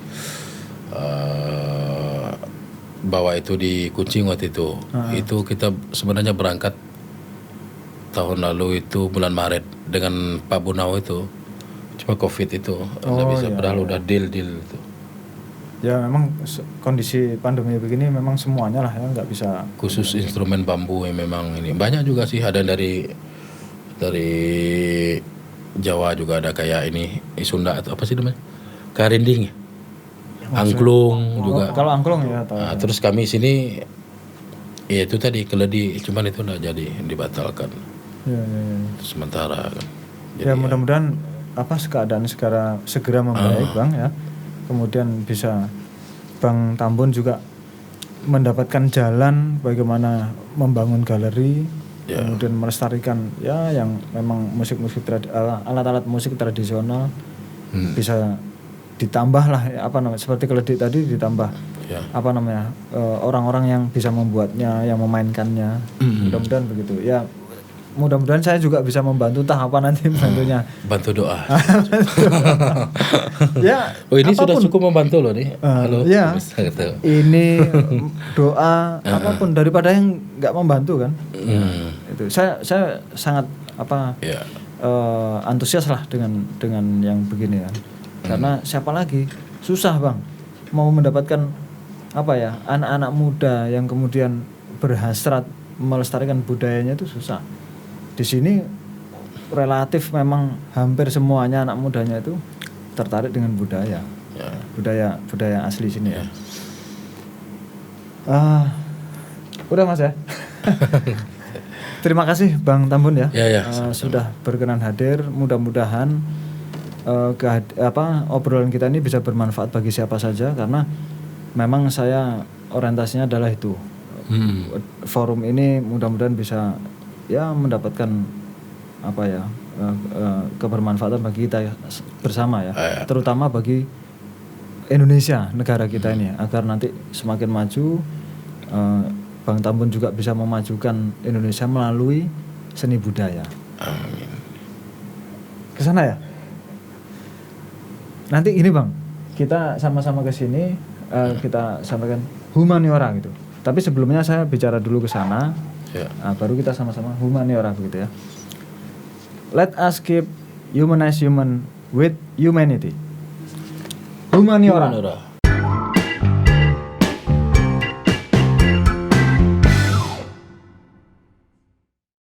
[SPEAKER 1] bawa itu di Kucing waktu itu. Itu kita sebenarnya berangkat tahun lalu itu bulan Maret dengan Pak Bunau itu. Cuma COVID itu nggak bisa, padahal udah deal itu.
[SPEAKER 2] Ya memang kondisi pandemi begini memang semuanya lah ya nggak bisa.
[SPEAKER 1] Khusus instrumen bambu yang memang ini banyak juga sih, ada dari Jawa juga ada kayak ini Sunda atau apa sih namanya, karinding, angklung juga.
[SPEAKER 2] Kalau angklung ya.
[SPEAKER 1] Nah, terus kami sini ya itu tadi keledi, cuman itu nggak jadi, dibatalkan.
[SPEAKER 2] Ya.
[SPEAKER 1] Sementara kan.
[SPEAKER 2] Ya mudah-mudahan keadaan segera membaik Bang ya. Kemudian bisa Bang Tambun juga mendapatkan jalan bagaimana membangun galeri, kemudian melestarikan ya yang memang alat-alat musik tradisional, bisa ditambah lah seperti keledi tadi ditambah orang-orang yang bisa membuatnya, yang memainkannya. Mudah-mudahan begitu ya. Mudah-mudahan saya juga bisa membantu entah apa nanti bantunya.
[SPEAKER 1] Bantu doa.
[SPEAKER 2] Ya.
[SPEAKER 1] Ini sudah cukup membantu loh nih. Halo.
[SPEAKER 2] Ya. Ini doa apapun daripada yang nggak membantu kan. Itu saya sangat antusias lah dengan yang begini kan. Karena siapa lagi susah Bang mau mendapatkan anak-anak muda yang kemudian berhasrat melestarikan budayanya itu susah. Di sini relatif memang hampir semuanya anak mudanya itu tertarik dengan budaya, budaya asli sini ya. Udah Mas ya. Terima kasih Bang Tambun ya. Sudah berkenan hadir. Mudah-mudahan obrolan kita ini bisa bermanfaat bagi siapa saja, karena memang saya orientasinya adalah itu. Forum ini mudah-mudahan bisa mendapatkan kebermanfaatan bagi kita bersama ya, terutama bagi Indonesia, negara kita ini, agar nanti semakin maju. Bang Tambun juga bisa memajukan Indonesia melalui seni budaya.
[SPEAKER 1] Amin.
[SPEAKER 2] Kesana ya. Nanti ini Bang, kita sama-sama ke sini, kita sampaikan humaniora gitu. Tapi sebelumnya saya bicara dulu ke sana. Baru kita sama-sama humaniora begitu ya. Let us keep humanize human with humanity. Humaniora.